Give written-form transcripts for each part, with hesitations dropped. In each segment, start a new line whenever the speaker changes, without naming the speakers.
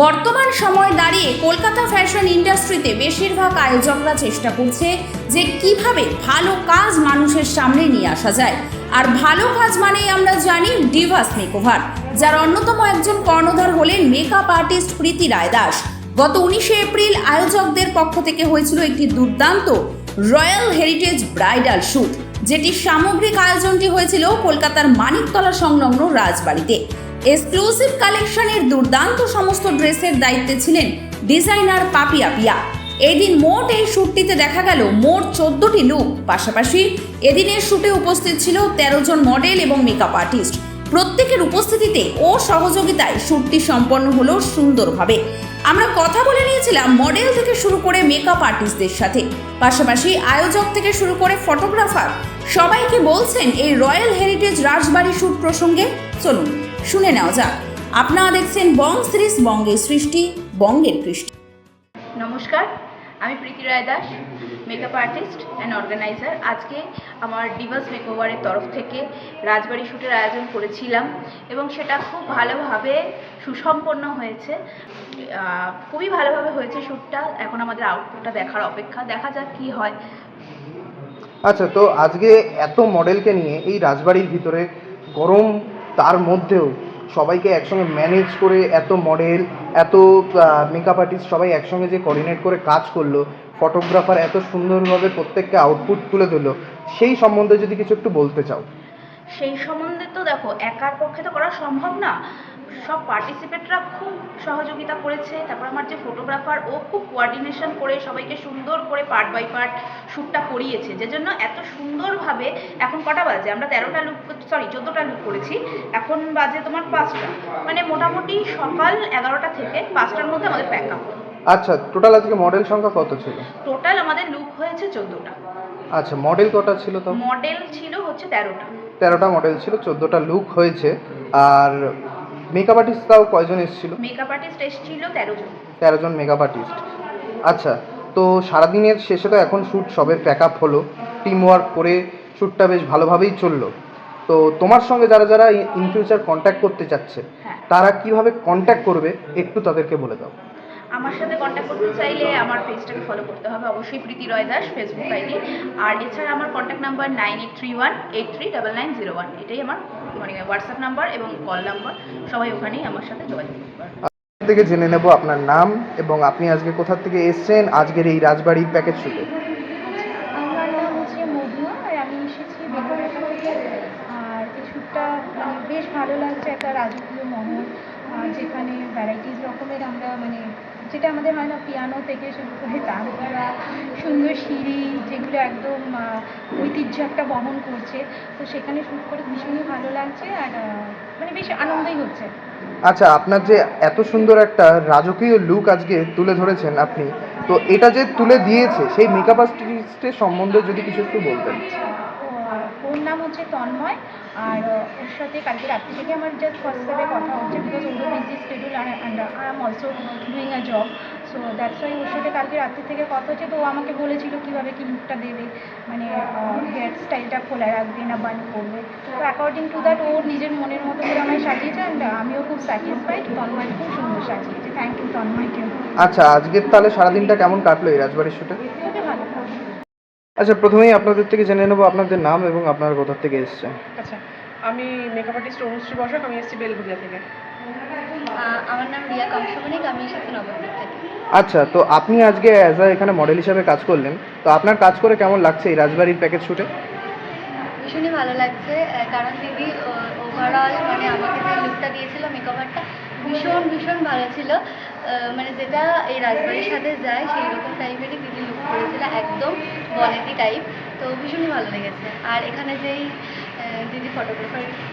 বর্তমান সময় দাঁড়িয়ে কলকাতা ফ্যাশন ইন্ডাস্ট্রিতে বেশিরভাগ আয়োজকরা চেষ্টা করছে যে কিভাবে ভালো কাজ মানুষের সামনে নিয়ে আসা যায়। আর ভালো কাজ মানেই আমরা জানি ডিভাস মেকওভার, যার অন্যতম একজন কর্ণধার হলেন মেকআপ আর্টিস্ট প্রীতি রায় দাস। গত 19শে এপ্রিল আয়োজকদের পক্ষ থেকে হয়েছিল একটি দুর্দান্ত রয়্যাল হেরিটেজ ব্রাইডাল শ্যুট, যেটির সামগ্রিক আয়োজনটি হয়েছিল কলকাতার মানিকতলা সংলগ্ন রাজবাড়িতে। এক্সক্লুসিভ কালেকশনের দুর্দান্ত সমস্ত ড্রেসের দায়িত্বে ছিলেন ডিজাইনার পাপিয়া পিয়া। এদিন মোট এই শ্যুটটিতে দেখা গেল মোট 14টি লুক। পাশাপাশি এদিনের শ্যুটে উপস্থিত ছিল 13 জন মডেল এবং মেকআপ আর্টিস্ট। প্রত্যেকের উপস্থিতিতে ও সহযোগিতায় শ্যুটটি সম্পন্ন হলো সুন্দরভাবে। আমরা কথা বলে নিয়েছিলাম মডেল থেকে শুরু করে মেকআপ আর্টিস্টদের সাথে, পাশাপাশি আয়োজক থেকে শুরু করে ফটোগ্রাফার সবাইকে বলছেন এই রয়্যাল হেরিটেজ রাজবাড়ি শ্যুট প্রসঙ্গে। চলুন শুনে নেওয়া যাক। আপনারা দেখছেন বং সিরিজ, বঙ্গের সৃষ্টি, বঙ্গের কৃষ্টি।
নমস্কার, আমি Priti Roy Das, makeup artist and organiser. আজকে আমার ডিভাস মেকওভারের তরফ থেকে রাজবাড়ি শ্যুটের আয়োজন করেছিলাম এবং সেটা খুব ভালোভাবে সুসম্পন্ন হয়েছে। খুবই ভালোভাবে হয়েছে শ্যুটটা। এখন আমাদের আউটপুটটা দেখার অপেক্ষা, দেখা যাক কী হয়।
আচ্ছা, তো আজকে এত মডেলকে নিয়ে এই রাজবাড়ির ভিতরে গরম, তার মধ্যেও সবাইকে একসঙ্গে ম্যানেজ করে এত মডেল, এত মেকআপ আর্টিস্ট সবাই একসঙ্গে যে কোঅর্ডিনেট করে কাজ করলো, ফটোগ্রাফার এত সুন্দরভাবে প্রত্যেককে আউটপুট তুলে দিল, সেই সম্বন্ধে যদি কিছু একটু বলতে চাও।
সেই সম্বন্ধে তো দেখো, একার পক্ষে তো করা সম্ভব না। সব পার্টিসিপেটরা খুব সহযোগিতা করেছে। তারপর আমার যে ফটোগ্রাফার, ও খুব কোঅর্ডিনেশন করে সবাইকে সুন্দর করে পার্ট বাই পার্ট শ্যুটটা করিয়েছে, যে জন্য এত সুন্দরভাবে। এখন কটা বাজে? আমরা 14টা লুক করেছি। এখন বাজে তোমার 5টা, মানে মোটামুটি সকাল 11টা থেকে 5টার মধ্যে আমাদের প্যাক আপ।
আচ্ছা, টোটাল আজকে মডেল সংখ্যা কত ছিল?
টোটাল আমাদের লুক হয়েছে 14টা।
আচ্ছা, মডেল কটা ছিল? তো
মডেল ছিল হচ্ছে 13টা।
13টা মডেল ছিল, 14টা লুক হয়েছে। আর মেকআপ আর্টিস্ট তাও কয়জন এসেছিল?
মেকআপ আর্টিস্ট এসেছিল 13 জন।
13 জন মেকআপ আর্টিস্ট। আচ্ছা, তো সারাদিনের শেষে তো এখন শ্যুট সবে প্যাক আপ হলো, টিম ওয়ার্ক করে শ্যুটটা বেশ ভালোভাবেই চললো। তো তোমার সঙ্গে যারা যারা ইন ফিউচার কন্ট্যাক্ট করতে চাচ্ছে, তারা কিভাবে কন্ট্যাক্ট করবে একটু তাদেরকে বলে দাও।
আমার সাথে কন্ট্যাক্ট করতে চাইলে আমার পেজটাকে ফলো করতে হবে অবশ্যই, প্রীতি রয় দাস ফেসবুক আইডি। আর এছাড়া আমার কন্ট্যাক্ট নাম্বার 9831839901। এটাই আমার মানে হোয়াটসঅ্যাপ নাম্বার এবং কল নাম্বার। সবাই ওখানেই আমার সাথে যোগাযোগ করতে পারবে।
থেকে জেনে নেব আপনার নাম এবং আপনি আজকে কোথা থেকে এসেছেন আজকের এই রাজবাড়ির প্যাকেজ শ্যুটে।
আমার নাম হচ্ছে মহুয়া, আর আমি এসেছি বেগুনঘাটা থেকে। আর এই শ্যুটটা বেশ ভালো লাগছে, একটা রাজকীয় মহল, যেখানে ভ্যারাইটিস রকমের আমরা মানে যেটা আমাদের হয় না, পিয়ানো থেকে শুরু করে তানপুরা, সুন্দর সিঁড়ি, যেগুলো একদম ঐতিহ্য একটা বহন করছে। তো সেখানে শ্যুট করে ভীষণই ভালো লাগছে, আর মানে বেশ আনন্দই হচ্ছে।
আচ্ছা, আপনার যে এত সুন্দর একটা রাজকীয় লুক আজকে তুলে ধরেছেন আপনি, তো এটা যে তুলে দিয়েছে সেই মেকআপ আর্টিস্টের সম্বন্ধে যদি কিছু একটু বলতেন।
ওর নাম হচ্ছে তন্ময়, আর ওর সাথে কালকে রাত্রি থেকে আমার জাস্ট হোয়াটসঅ্যাপে কথা হচ্ছে, বিকজ ওরও busy schedule and I am also doing a job. So that's why ওর সাথে কালকে রাত্রি থেকে কথা হচ্ছে। তো ও আমাকে বলেছিল কীভাবে কী লুকটা দেবে, মানে হেয়ার স্টাইলটা খোলা রাখবে না বান করবে। তো অ্যাকর্ডিং টু দ্যাট ওর নিজের মনের মতো করে আমায় সাজিয়েছে, অ্যান্ড আমিও খুব স্যাটিসফাইড। তন্ময় খুব সুন্দর সাজিয়েছে। থ্যাংক ইউ তন্ময়কে।
আচ্ছা, আজকের তাহলে সারাদিনটা কেমন কাটলো এই রাজবাড়ির শ্যুটে?
খুবই ভালো।
আচ্ছা, প্রথমেই আপনাদের থেকে জেনে নেবো আপনাদের নাম এবং আপনারা কোথা থেকে এসেছেন।
আচ্ছা, আমি মেকআপ আর্টিস্ট অনুশ্রী বসাক, আমি এসেছি বেলঘরিয়া থেকে।
আমার নাম রিয়া কংসবণিক, আমি এসেছি নবদ্বীপ থেকে।
আচ্ছা, তো আপনি আজকে এখানে মডেল হিসাবে কাজ করলেন, তো আপনার কাজ করে কেমন লাগছে এই রাজবাড়ির প্যাকেজ শ্যুটে?
ভীষণই ভালো লাগছে, কারণ দিদি ওভারঅল মানে আমাকে যে লুকটা দিয়েছিল, মেকওভারটা ভীষণ ভালো ছিল। মানে যেটা এই রাজবাড়ির সাথে যায় সেই রকম টাইপেরই দিদি লুক করেছিল, একদম বনেদি টাইপ। তো ভীষণই ভালো লেগেছে। আর এখানে যেই দিদি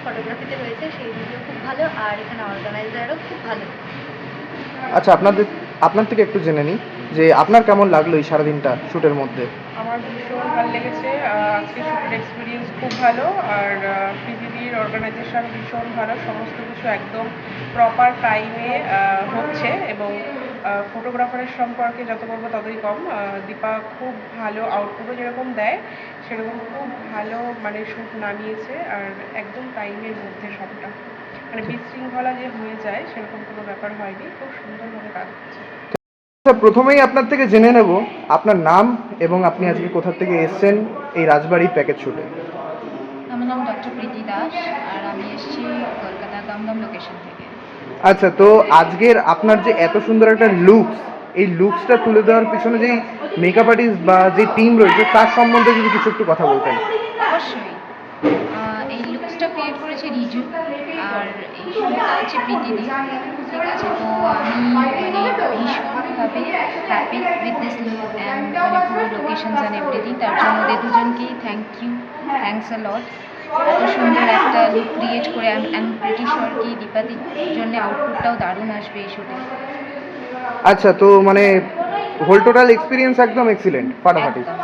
ফটোগ্রাফিতে রয়েছে সেই দিদিও খুব ভালো, আর এখানে অর্গানাইজারও খুব ভালো।
আচ্ছা, আপনার থেকে একটু জেনে নিই যে আপনার কেমন লাগলো এই সারাদিনটা শ্যুটের মধ্যে?
আমার ভীষণ ভালো লেগেছে। আজকে শ্যুটের এক্সপিরিয়েন্স খুব ভালো, আর পৃথিবীর অর্গানাইজেশন ভীষণ ভালো। সমস্ত কিছু একদম প্রপার টাইমে হচ্ছে, এবং ফটোগ্রাফারের সম্পর্কে যত বলবো ততই কম। দীপা খুব ভালো আউটপুটও যেরকম দেয় সেরকম খুব ভালো মানে শ্যুট নামিয়েছে, আর একদম টাইমের মধ্যে সবটা। মানে বিশৃঙ্খলা যে হয়ে যায় সেরকম কোনো ব্যাপার হয়নি, খুব সুন্দরভাবে কাজ হচ্ছে।
আচ্ছা, প্রথমেই আপনার থেকে জেনে নেব আপনার নাম এবং আপনি আজকে কোথা থেকে এসেছেন এই রাজবাড়ির প্যাকেজ শুটে।
আমার নাম ডক্টর প্রীতি দাস আর আমি এসেছি কলকাতা দমদম লোকেশন থেকে।
আচ্ছা, তো আজকের আপনার যে এত সুন্দর একটা লুকস, এই লুকসটা তুলে দেওয়ার পিছনে যেই মেকআপ আর্টিস্ট বা যে টিম রয়েছে তার সম্বন্ধে যদি কিছু একটু কথা বলতেন।
অবশ্যই এই লুকসটা ক্রিয়েট করেছে রিজু আর এই শুটটা হচ্ছে প্রীতিদি, ঠিক আছে। তো আমি ভীষণভাবে happy with this look and পুরো লোকেশনস অ্যান্ড এভরিথিং। তার জন্য ওদের দুজনকেই থ্যাংকস আ লট। এত সুন্দর একটা লুক ক্রিয়েট করে আমি প্রিটি শিওর কি দীপাদির জন্য আউটপুটটাও দারুণ আসবে এই শুটে।
আচ্ছা, তো মানে হোল টোটাল এক্সপিরিয়েন্স একদম এক্সিলেন্ট, ফাটাফাটি।
একদম।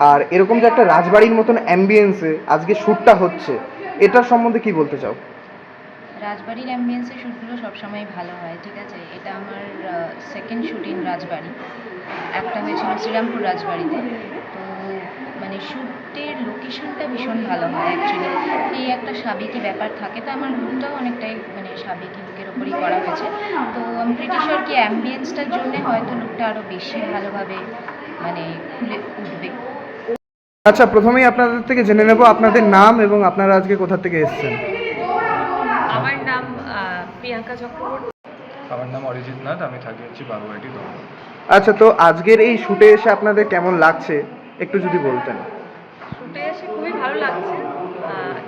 আর এরকম যে একটা রাজবাড়ির মতন অ্যাম্বিয়েন্সে আজকে শ্যুটটা হচ্ছে, এটার সম্বন্ধে কি বলতে চাও?
রাজবাড়ির অ্যাম্বিয়েন্সের শ্যুটগুলো সবসময় ভালো হয়, ঠিক আছে। এটা আমার সেকেন্ড শ্যুট ইন রাজবাড়ি। একটা হয়েছিল শ্রীরামপুর রাজবাড়িতে। তো মানে শ্যুটের লোকেশনটা ভীষণ ভালো হয় অ্যাকচুয়ালি। এই একটা সাবেকি ব্যাপার থাকে, তো আমার লুকটাও অনেকটাই মানে সাবেকি লুকের ওপরই করা হয়েছে। তো আমি প্রিটি শিওর কি অ্যাম্বিয়েন্সটার জন্যে হয়তো লুকটা আরও বেশি ভালোভাবে মানে খুলে উঠবে।
আচ্ছা, প্রথমেই আপনাদের থেকে জেনে নেব আপনাদের নাম এবং আপনারা আজকে কোথা থেকে এসেছেন।
আমার নাম প্রিয়াঙ্কা চক্রবর্তী।
আমার নাম অরিজিৎ নাথ, আমি থাকি হচ্ছে বাগুয়াটি দমদম।
আচ্ছা, তো আজকের এই শ্যুটে এসে আপনাদের কেমন লাগছে একটু যদি বলতেন।
শুটে এসে খুবই ভালো লাগছে।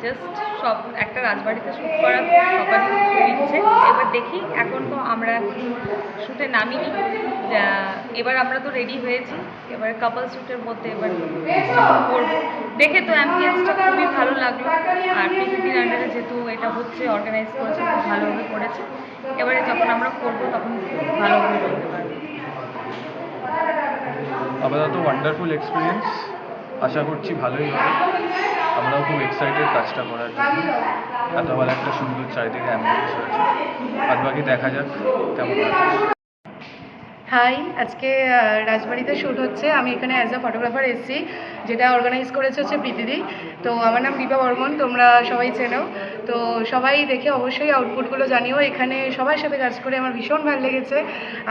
জাস্ট সব একটা রাজবাড়িতে শ্যুট করা সবারই খুব ইচ্ছে। এবার দেখি, এখন তো আমরা শ্যুটে নামিনি, এবার আমরা তো রেডি হয়েছি, এবার কাপল শ্যুটের মধ্যে এবার করবো। দেখে তো অ্যাম্বিয়েন্সটা খুবই ভালো লাগলো। আর পৃথিবীর আন্ডারে যেহেতু এটা হচ্ছে, অর্গানাইজ করেছে, খুব ভালোভাবে করেছে। এবারে যখন আমরা করবো তখন ভালোভাবে করতে পারবো।
আপাতত ওয়ান্ডারফুল এক্সপিরিয়েন্স, আশা করছি ভালোই হবে। আমরাও খুব এক্সাইটেড কাজটা করার জন্য। এত ভালো একটা সুন্দর চারিদিকে অ্যাম্বিয়েন্স হয়েছে, বাদ বাকি দেখা যাক কেমন হয়।
হাই, আজকে রাজবাড়িতে শ্যুট হচ্ছে। আমি এখানে অ্যাজ আ ফটোগ্রাফার এসেছি, যেটা অর্গানাইজ করেছে হচ্ছে প্রীতিদি। তো আমার নাম দীপা বর্মন, তোমরা সবাই চেনো। তো সবাই দেখে অবশ্যই আউটপুটগুলো জানিও। এখানে সবার সাথে কাজ করে আমার ভীষণ ভালো লেগেছে।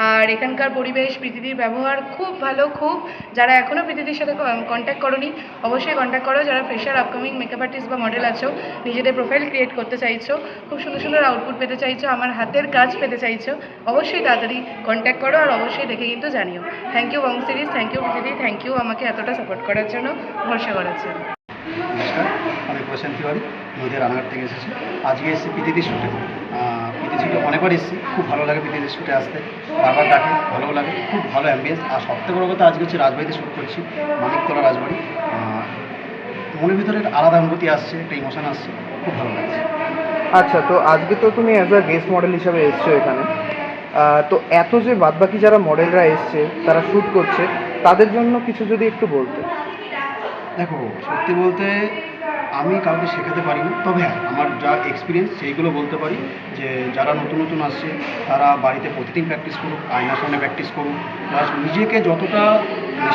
আর এখানকার পরিবেশ, প্রীতিদির ব্যবহার খুব ভালো, খুব। যারা এখনও প্রীতিদির সাথে কন্ট্যাক্ট করোনি অবশ্যই কন্ট্যাক্ট করো। যারা ফ্রেশার, আপকামিং মেকআপ আর্টিস্ট বা মডেল আছো, নিজেদের প্রোফাইল ক্রিয়েট করতে চাইছো, খুব সুন্দর সুন্দর আউটপুট পেতে চাইছো, আমার হাতের কাজ পেতে চাইছো, অবশ্যই তাড়াতাড়ি কন্ট্যাক্ট করো আর অবশ্যই দেখে কিন্তু জানিও। Thank you Bong series, thank you প্রীতিদি, থ্যাংক ইউ আমাকে এতটা সাপোর্ট করার জন্য, ভরসা করার জন্য।
নমস্কার, আমি প্রশান্ত তিওয়ারি, নদীয়া রানাঘাট থেকে এসেছি। আজকে এসেছি প্রীতিদির শ্যুটে। প্রীতি শ্যুটে অনেকবার এসেছি, খুব ভালো লাগে প্রীতিদির শ্যুটে আসতে, বারবার ডাকে, ভালো লাগে, খুব ভালো অ্যাম্বিয়েন্স। আর সবথেকে বড় কথা, আজকে হচ্ছে রাজবাড়িতে শ্যুট করছি, মানিকতলা রাজবাড়ি। মনের ভিতরে একটা আলাদা অনুভূতি আসছে, একটা ইমোশন আসছে, খুব ভালো লাগছে।
আচ্ছা, তো আজকে তো তুমি অ্যাজ আ গেস্ট মডেল হিসাবে এসছো এখানে, তো এত যে বাদবাকি যারা মডেলরা এসছে, তারা শ্যুট করছে, তাদের জন্য কিছু যদি একটু বলতে।
দেখো, সত্যি বলতে আমি কাউকে শেখাতে পারি না, তবে হ্যাঁ, আমার যা এক্সপিরিয়েন্স সেইগুলো বলতে পারি। যে যারা নতুন নতুন আসছে তারা বাড়িতে প্রতিদিন প্র্যাকটিস করুক, আয়নার সামনে প্র্যাকটিস করুক, প্লাস নিজেকে যতটা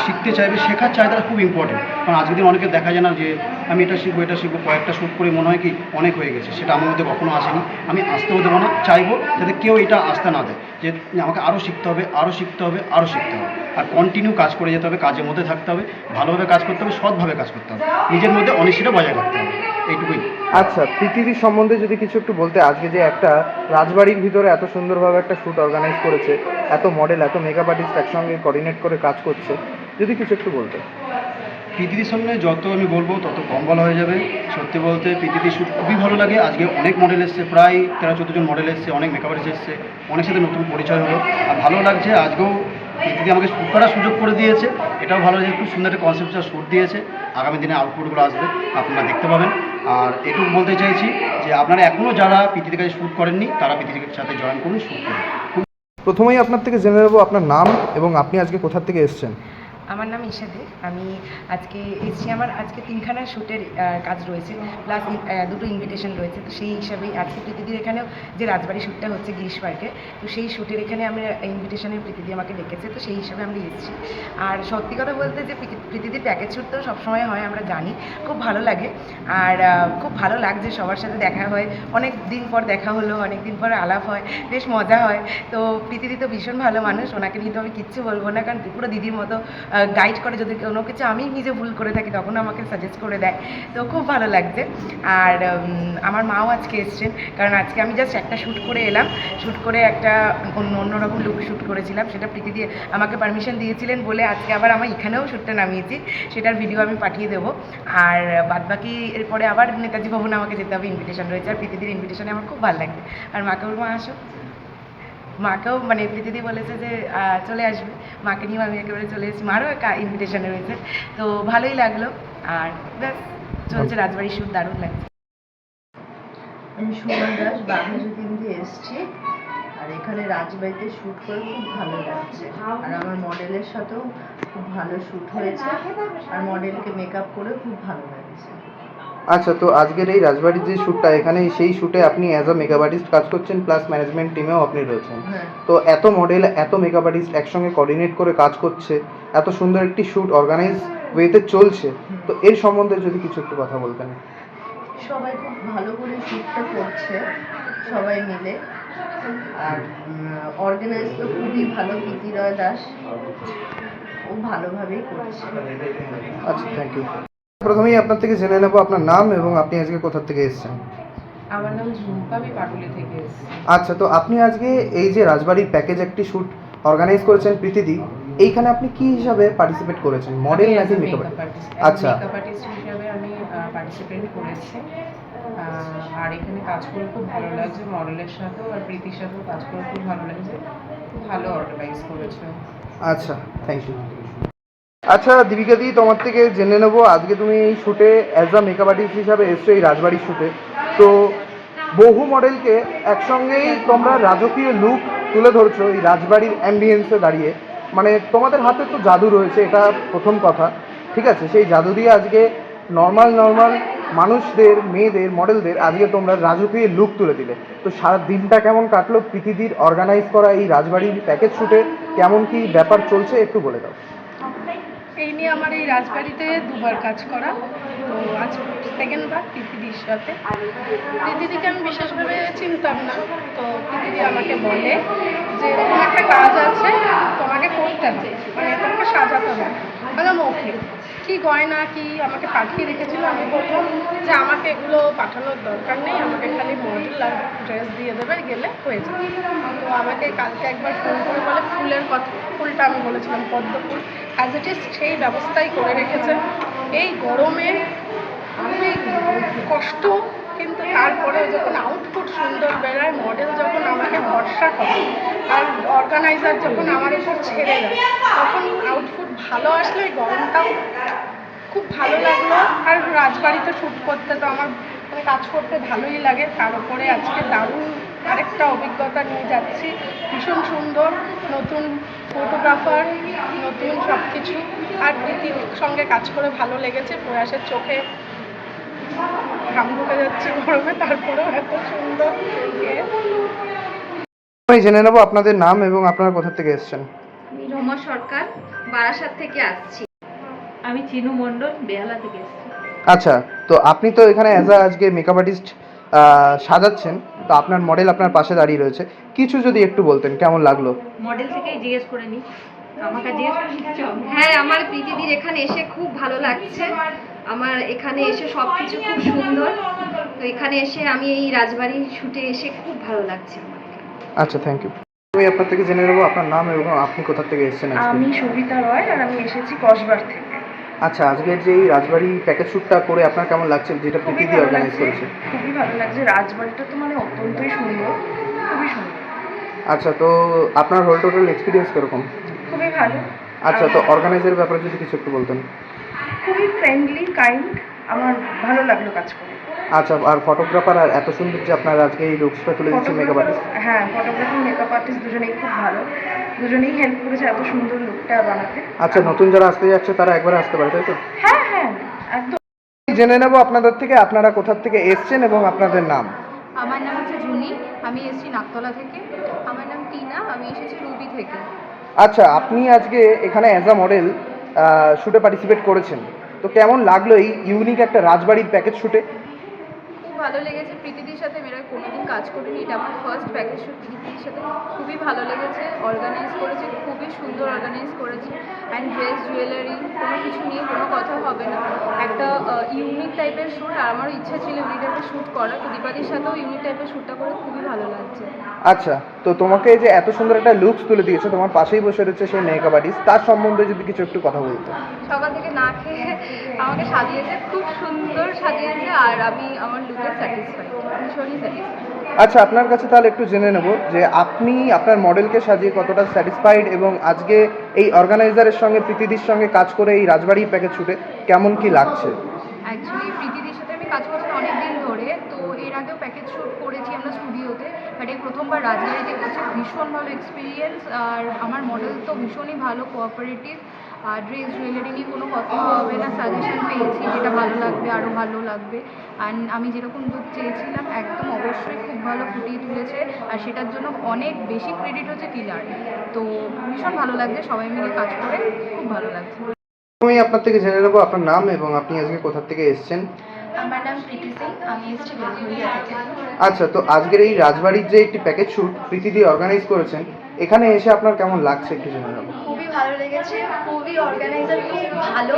শিখতে চাইবে, শেখার চাহিদাটা খুব ইম্পর্টেন্ট। কারণ আজকের দিন অনেকে দেখা যায় না যে আমি এটা শিখবো, কয়েকটা শ্যুট করে মনে হয় কি অনেক হয়ে গেছে, সেটা আমার মধ্যে কখনো আসেনি। আমি আসতেও দেবো না, চাইবো যাতে কেউ এটা আসতে না দেয়, যে আমাকে আরও শিখতে হবে, আরও শিখতে হবে, আরও শিখতে হবে। আর কন্টিনিউ কাজ করে যেতে হবে, কাজের মধ্যে থাকতে হবে, ভালোভাবে কাজ করতে হবে, সৎভাবে কাজ করতে হবে, নিজের মধ্যে অনিশ্চিতটা বজায় রাখতে হবে, এইটুকুই।
আচ্ছা, পৃথিবীর সম্বন্ধে যদি কিছু একটু বলতে। আজকে যে একটা রাজবাড়ির ভিতরে এত সুন্দরভাবে একটা শ্যুট অর্গানাইজ করেছে, এত মডেল, এত মেকআপ আর্টিস্ট একসঙ্গে কোঅর্ডিনেট করে কাজ করছে, যদি কিছু একটু বলতে।
প্রীতিদির সামনে যত আমি বলবো তত কম বলা হয়ে যাবে। সত্যি বলতে প্রীতিদির শ্যুট খুবই ভালো লাগে। আজকে অনেক মডেল এসছে, প্রায় 13-14 জন মডেল এসছে, অনেক মেকআপ আর্টিস্ট এসছে, অনেক সাথে নতুন পরিচয় হলো। আর ভালো লাগছে, আজকেও প্রীতিদি আমাকে শ্যুট করার সুযোগ করে দিয়েছে, এটাও ভালো যে খুব সুন্দর একটা কনসেপ্টটা শ্যুট দিয়েছে। আগামী দিনে আউটপুটগুলো আসবে, আপনারা দেখতে পাবেন। আর এটুকু বলতে চাইছি যে আপনারা এখনও যারা প্রীতিদির কাছে শ্যুট করেননি, তারা প্রীতিদির সাথে জয়েন করুন, শ্যুট করুন।
প্রথমেই আপনার থেকে জেনে নেব আপনার নাম এবং আপনি আজকে কোথা থেকে এসেছেন।
আমার নাম ঈশা দে। আমি আজকে এসেছি, আমার আজকে 3খানা শ্যুটের কাজ রয়েছে, প্লাস 2টো ইনভিটেশন রয়েছে। তো সেই হিসাবেই আজকে প্রীতিদির এখানেও যে রাজবাড়ি শ্যুটটা হচ্ছে গিরিশ পার্কে, তো সেই শ্যুটের এখানে আমি ইনভিটেশনে প্রীতিদি আমাকে ডেকেছে, তো সেই হিসাবে আমরা এসেছি। আর সত্যি কথা বলতে যে প্রীতিদির প্যাকেজ শ্যুট তো সবসময় হয়, আমরা জানি, খুব ভালো লাগে। আর খুব ভালো লাগছে, সবার সাথে দেখা হয়, অনেক দিন পর দেখা হলো, অনেক দিন পর আলাপ হয়, বেশ মজা হয়। তো প্রীতিদি তো ভীষণ ভালো মানুষ, ওনাকে নিয়ে তো আমি কিচ্ছু বলবো না, কারণ পুরো দিদির মতো গাইড করে। যদি কোনো কিছু আমি নিজে ভুল করে থাকি তখন আমাকে সাজেস্ট করে দেয়, তো খুব ভালো লাগছে। আর আমার মাও আজকে এসছেন, কারণ আজকে আমি জাস্ট একটা শ্যুট করে এলাম, শ্যুট করে একটা অন্যরকম লুক শ্যুট করেছিলাম, সেটা প্রীতিদি আমাকে পারমিশন দিয়েছিলেন বলে আজকে আবার আমার এখানেও শ্যুটটা নামিয়েছি, সেটার ভিডিও আমি পাঠিয়ে দেবো। আর বাদবাকি এরপরে আবার নেতাজি ভবনে আমাকে যেতে হবে, ইনভিটেশন রয়েছে। আর প্রীতিদির ইনভিটেশনে আমার খুব ভালো লাগছে। আর মাকে বলবো আসো, মাকেও মানে প্রীতিদি বলেছে যে চলে আসবে, মাকে নিয়েও আমি একেবারে চলে এসেছি, মারও একটা ইনভিটেশনে রয়েছে, তো ভালোই লাগলো। আর ব্যাস চলছে রাজবাড়ির শ্যুট, দারুণ লাগছে।
আমি সুমন দাস বাঘাযতীন দিয়ে এসেছি, আর এখানে রাজবাড়িতে শ্যুট করে খুব ভালো লাগছে। আর আমার মডেলের সাথেও খুব ভালো শ্যুট হয়েছে, আর মডেলকে মেকআপ করে খুব ভালো লাগছে।
আচ্ছা, তো আজকের এই রাজবাড়ির যে শ্যুটটা, এখানে সেই শ্যুটে আপনি অ্যাজ আ মেকআপ আর্টিস্ট কাজ করছেন, প্লাস ম্যানেজমেন্ট টিমেও আপনি রয়েছেন।
হ্যাঁ,
তো এত মডেল, এত মেকআপ আর্টিস্ট একসঙ্গে কোঅর্ডিনেট করে কাজ করছে, এত সুন্দর একটি শ্যুট অর্গানাইজ ওয়েতে চলছে, তো এর সম্বন্ধে যদি কিছু একটু কথা বলতেন।
সবাই খুব ভালো করে শ্যুটটা করছে, সবাই মিলে। আর অর্গানাইজ তো খুবই ভালো, প্রীতিরয় দাস, ও ভালোভাবেই করছে।
আচ্ছা, থ্যাংক ইউ। প্রথমেই আপনার থেকে জেনে নেব আপনার নাম এবং আপনি আজকে কোথা থেকে এসেছেন।
আমার নাম ঝুম্পা, আমি পাটুলি থেকে এসেছি।
আচ্ছা, তো আপনি আজকে এই যে রাজবাড়ির প্যাকেজ একটি শ্যুট অর্গানাইজ করেছেন প্রীতিদি, এইখানে আপনি কি হিসাবে পার্টিসিপেট করেছেন, মডেল নাকি মেকআপ আর্টিস্ট? আচ্ছা,
মেকআপ আর্টিস্ট হিসাবে আমি পার্টিসিপেট করেছি। আর এখানে কাজ করে খুব ভালো লাগছে, মডেলের সাথেও আর প্রীতির সাথেও কাজ করে খুব ভালো লাগছে, খুব ভালো অর্গানাইজ করেছে।
আচ্ছা, থ্যাংক ইউ। আচ্ছা দীপিকা দি, তোমার থেকে জেনে নেবো, আজকে তুমি এই শ্যুটে অ্যাজ আ মেকআপ আর্টিস্ট হিসাবে এসছো এই রাজবাড়ির শ্যুটে, তো বহু মডেলকে একসঙ্গেই তোমরা রাজকীয় লুক তুলে ধরছো এই রাজবাড়ির অ্যাম্বিয়েন্সে দাঁড়িয়ে, মানে তোমাদের হাতে তো জাদু রয়েছে, এটা প্রথম কথা, ঠিক আছে? সেই জাদু দিয়ে আজকে নর্মাল মানুষদের, মেয়েদের, মডেলদের আজকে তোমরা রাজকীয় লুক তুলে দিলে, তো সারা দিনটা কেমন কাটলো প্রীতিদির অর্গানাইজ করা এই রাজবাড়ির প্যাকেজ শ্যুটে, কেমন কি ব্যাপার চলছে একটু বলে দাও।
এই নিয়ে আমার এই রাজবাড়িতে দুবার কাজ করা, তো আজ সেকেন্ডবার প্রীতিদির সাথে। প্রীতিদিকে আমি বিশেষভাবে চিনতাম না, তো প্রীতিদি আমাকে বলে যে এরকম একটা কাজ আছে, তোমাকে করতে হবে, মানে তোমাকে সাজাতে হবে। বললাম ওকে, কী গয়না কি আমাকে পাঠিয়ে রেখেছিল, আমি বললাম যে আমাকে এগুলো পাঠানোর দরকার নেই, আমাকে খালি মডেল আর ড্রেস দিয়ে দেবে, গেলে হয়ে যাবে। তো আমাকে কালকে একবার ফোন করে বলে ফুলের কথা, ফুলটা আমি বলেছিলাম পদ্ম ফুল, অ্যাজ ইট ইজ সেই ব্যবস্থাই করে রেখেছে। এই গরমে খুবই কষ্ট, কিন্তু তারপরেও যখন আউটপুট সুন্দর বেরোয়, মডেল যখন আমাকে ভরসা করে আর অর্গানাইজার যখন আমার উপর ছেড়ে দেয়, তখন আউটপুট ভালো আসলে গরমটাও খুব ভালো লাগলো। আর রাজবাড়িতে শ্যুট করতে তো আমার মানে কাজ করতে ভালোই লাগে, তার উপরে আজকে দারুণ আরেকটা অভিজ্ঞতা নিয়ে যাচ্ছি, ভীষণ সুন্দর, নতুন ফটোগ্রাফার, নতুন সব কিছু। আর প্রীতির সঙ্গে কাজ করে ভালো লেগেছে, প্রয়াসের চোখে ঘাম ঢুকে যাচ্ছে গরমে, তারপরেও এত সুন্দর।
আমি জেনে নেবো আপনাদের নাম এবং আপনারা কোথা থেকে এসেছেন।
আমি রমা সরকার, বারাসাত থেকে আসছি।
আমি চিনু মণ্ডল, বেহালা থেকে এসেছি।
আচ্ছা, তো আপনি তো এখানে অ্যাজ আজকে মেকআপ আর্টিস্ট সাজাচ্ছেন, তো আপনার মডেল আপনার পাশে দাঁড়িয়ে রয়েছে, কিছু যদি একটু বলতেন কেমন লাগলো।
মডেল থেকেই জিজ্ঞেস করে নিই, আমাকে জিজ্ঞেস করে নিচ্ছ?
হ্যাঁ, আমার প্রীতিদির এখানে এসে খুব ভালো লাগছে, আমার এখানে এসে সব কিছু খুব সুন্দর, তো এখানে এসে আমি এই রাজবাড়ির শ্যুটে এসে খুব ভালো লাগছে আমার এখানে।
আচ্ছা, থ্যাংক ইউ। আমি আপনার থেকে জেনে নেবো আপনার নাম এবং আপনি কোথা থেকে এসেছেন আজকে।
আমি সবিতা রয়, আর আমি এসেছি কসবার থেকে।
আচ্ছা, আজকের যে এই রাজবাড়ি প্যাকেজ শ্যুটটা করে আপনার কেমন লাগছে, যেটা প্রীতিদি অর্গানাইজ করেছে?
খুবই ভালো লাগছে, রাজবাড়িটা তো মানে অত্যন্তই সুন্দর, খুবই সুন্দর।
আচ্ছা, তো আপনার হোল টোটাল এক্সপিরিয়েন্স কীরকম?
খুবই ভালো।
আচ্ছা, তো অর্গানাইজের ব্যাপারে যদি কিছু একটু বলতেন।
খুবই ফ্রেন্ডলি, কাইন্ড, আমার ভালো লাগলো কাজ করে।
আচ্ছা, আর ফটোগ্রাফার আর এত সুন্দর যে আপনার আজকে এই লুকসটা তুলে দিচ্ছে মেকআপ আর্টিস্ট।
হ্যাঁ, ফটোগ্রাফি মেকআপ আর্টিস্ট দুজনেই খুব ভালো, দুজনেই হেল্প করেছে এত সুন্দর লুকটা বানাতে।
আচ্ছা, নতুন যারা আসতে যাচ্ছে তারা একবারে আসতে পারে, তাই তো?
হ্যাঁ হ্যাঁ একদম।
জেনে নেব আপনাদের থেকে আপনারা কোথা থেকে এসছেন এবং আপনাদের নাম।
আমার নাম হচ্ছে জুনি, আমি এসেছি নাকতলা থেকে। আমার নাম টিনা, আমি এসেছি রুবি থেকে।
আচ্ছা, আপনি আজকে এখানে অ্যাজ আ মডেল শ্যুটে পার্টিসিপেট করেছেন, তো কেমন লাগলো এই ইউনিক একটা রাজবাড়ির প্যাকেজ শ্যুটে?
খুব ভালো লেগেছে, প্রীতিদির সাথে মেয়েরা কোনোদিন কাজ করিনি, এটা আমার ফার্স্ট প্যাকেজ শ্যুট। প্রীতিদির সাথে খুবই ভালো লেগেছে, অর্গানাইজ করেছে, খুবই সুন্দর অর্গানাইজ করেছে। অ্যান্ড ড্রেস জুয়েলারি কোনো কিছু নিয়ে কোনো কথা হবে না, একটা ইউনিক টাইপের শ্যুট। আর আমারও ইচ্ছা ছিল ইউনিক টাইপের শ্যুট করার, তো দীপাদির সাথেও ইউনিক টাইপের শ্যুটটা করে খুবই ভালো লাগছে।
আচ্ছা, তো তোমাকে যে এত সুন্দর একটা লুকস তুলে দিয়েছে, তোমার পাশেই বসে রয়েছে সেই মেকআপ আর্টিস্ট, তার সম্বন্ধে যদি কিছু একটু কথা বলতে।
সকাল থেকে না খেয়ে আমাকে সাজিয়েছে, খুব সুন্দর সাজিয়েছে, আর আমি আমার লুকে স্যাটিসফাইড, ভীষণই স্যাটিসফাইড।
আচ্ছা, আপনার কাছে তাহলে একটু জেনে নেব যে আপনি আপনার মডেলকে সাজিয়ে কতটা স্যাটিসফাইড, এবং আজকে এই অর্গানাইজারের সঙ্গে প্রীতিদির সঙ্গে কাজ করে এই রাজবাড়ি প্যাকেজ শ্যুটে কেমন কি লাগছে?
অ্যাকচুয়ালি প্রীতিদির সাথে আমি কাজ করছি অনেক দিন ধরে, তো এর আগেও প্যাকেজ শ্যুট করেছি আমরা স্টুডিওতে, বাট এই প্রথমবার রাজবাড়িতে করছি। ভীষণ ভালো এক্সপিরিয়েন্স, আর আমার মডেল তো ভীষণই ভালো, কোঅপারেটিভ। আর ড্রেস জুয়েলারি নিয়ে কোনো কথা হবে না, সাজেশন পেয়েছি যেটা ভালো লাগবে, আরও ভালো লাগবে। অ্যান্ড আমি যেরকম লুক চেয়েছিলাম একদম অবশ্যই খুব ভালো ফুটিয়ে তুলেছে, আর সেটার জন্য অনেক বেশি ক্রেডিট হচ্ছে টিলার। তো ভীষণ ভালো লাগছে, সবাই মিলে কাজ করে খুব ভালো লাগছে।
আমি আপনার থেকে জেনে নেব আপনার নাম এবং আপনি আজকে কোথা থেকে এসেছেন।
আমার নাম প্রীতি সিং, আমি এসেছি বেলঘরিয়া থেকে।
আচ্ছা, তো আজকের এই রাজবাড়ির যে একটি প্যাকেজ শ্যুট প্রীতিদি অর্গানাইজ করেছেন, এখানে এসে আপনার কেমন লাগছে একটু জেনে নেব।
খুবই ভালো লেগেছে, খুবই অর্গানাইজার খুব ভালো,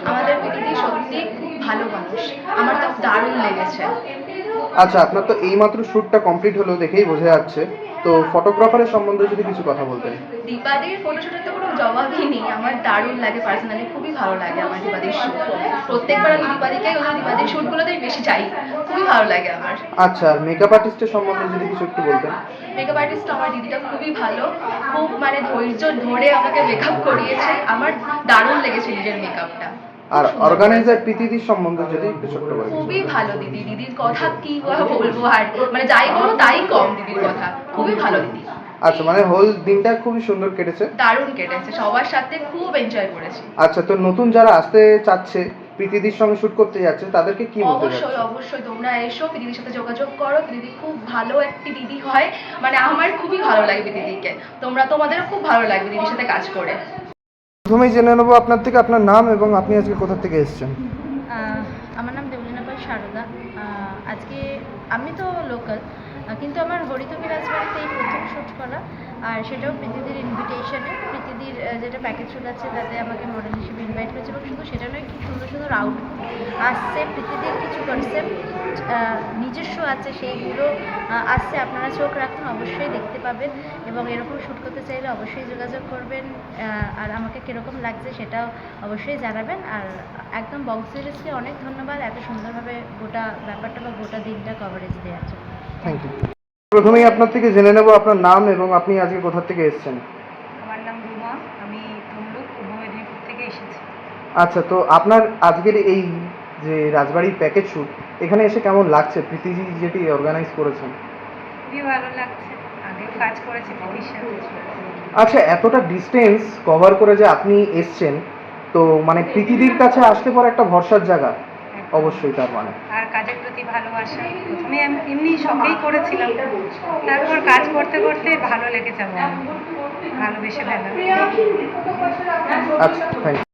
আমাদের প্রীতিদি সত্যি খুব ভালো মানুষ, আমার তো দারুণ লেগেছে।
আচ্ছা, আপনার তো এইমাত্র শ্যুটটা কমপ্লিট হলো দেখেই বোঝা যাচ্ছে, তো ফটোগ্রাফারের সম্বন্ধে যদি কিছু কথা বলতেন।
দীপাদির ফটোশ্যুটের তো কোনো জবাবই নেই, আমার দারুণ লাগে, পার্সোনালি খুবই ভালো লাগে আমার দীপাদির শ্যুট। প্রত্যেকবার আমি দীপাদিকেই দীপাদির শ্যুটগুলোতেই বেশি যাই, খুবই ভালো লাগে আমার।
আচ্ছা, আর মেকআপ আর্টিস্টের সম্বন্ধে যদি কিছু একটু বলতেন।
মেকআপ আর্টিস্ট আমার দিদিটা খুবই ভালো, খুব মানে ধৈর্য ধরে আমাকে মেকআপ করিয়েছে, আমার দারুণ লেগেছে নিজের মেকআপটা।
আর অর্গানাইজার প্রীতিদির সম্বন্ধে যদি একটু ছোট্ট করে।
খুবই ভালো দিদি, দিদির কথা কি বলবো, আর মানে যাই বলো তাই কম দিদির কথা, খুবই ভালো দিদি।
আচ্ছা, মানে হোল দিনটা খুবই সুন্দর কেটেছে,
দারুণ কেটেছে, সবার সাথে খুব এনজয় করেছি।
আচ্ছা, তো নতুন যারা আসতে চাচ্ছে প্রীতিদির সঙ্গে শুট করতে যাচ্ছে তাদেরকে কি বলতে
অবশ্যই
চাচ্ছেন?
অবশ্যই তোমরা এসো, দিদির সাথে যোগাযোগ করো, দিদি খুব ভালো একটি দিদি হয়, মানে আমার খুবই ভালো লাগবে দিদিকে, তোমাদেরও খুব ভালো লাগবে দিদির সাথে কাজ করে।
প্রথমেই জেনে নেবো আপনার থেকে আপনার নাম এবং আপনি আজকে কোথা থেকে এসেছেন।
আমার নাম দেবলীনা পাল শারদা। আজকে আমি তো লোকাল, কিন্তু আমার হরিতকি রাজবাড়িতে এই প্রথম শ্যুট করা, আর সেটাও প্রীতিদির ইনভিটেশনে। প্রীতিদির যেটা প্যাকেজ শ্যুট আছে তাতে আমাকে মডেল হিসেবে ইনভাইট করেছে, এবং শুধু সেটা নয়, খুব সুন্দর সুন্দর আউটপুট আসছে। প্রীতিদির কিছু কনসেপ্ট নিজস্ব আছে, সেইগুলো আসছে, আপনারা চোখ রাখুন, অবশ্যই দেখতে পাবেন, এবং এরকম শ্যুট করতে চাইলে অবশ্যই যোগাযোগ করবেন। আর আমাকে কীরকম লাগছে সেটাও অবশ্যই জানাবেন। আর একদম বক্স সিরিজকে অনেক ধন্যবাদ এত সুন্দরভাবে গোটা ব্যাপারটা বা গোটা দিনটা কভারেজ দেওয়ার জন্য।
Thank you. প্রথমেই আপনার থেকে জেনে নেব আপনার নাম এবং আপনি আজকে কোথা থেকে এসেছেন।
আমার নাম রুমা, আমি তমলুক পূর্ব মেদিনীপুর থেকে এসেছি।
আচ্ছা, তো আপনার আজকের এই যে রাজবাড়ির প্যাকেজ শ্যুট, এখানে এসে কেমন লাগছে? প্রীতিজি যেটি অর্গানাইজ করেছেন।
খুবই ভালো লাগছে, আগেও কাজ করেছি প্রীতির সাথে।
আচ্ছা, এতটা ডিস্টেন্স কভার করে যে আপনি এসছেন, তো মানে প্রীতিদির কাছে আসতে পর একটা ভরসার জায়গা অবশ্যই, তার মানে
আর কাজের প্রতি ভালোবাসা। প্রথমে আমি এমনি শখেই করেছিলাম, তারপর কাজ করতে করতে ভালো লেগেছে আমার, ভালোবেসে ফেলা।
আচ্ছা, থ্যাংক ইউ।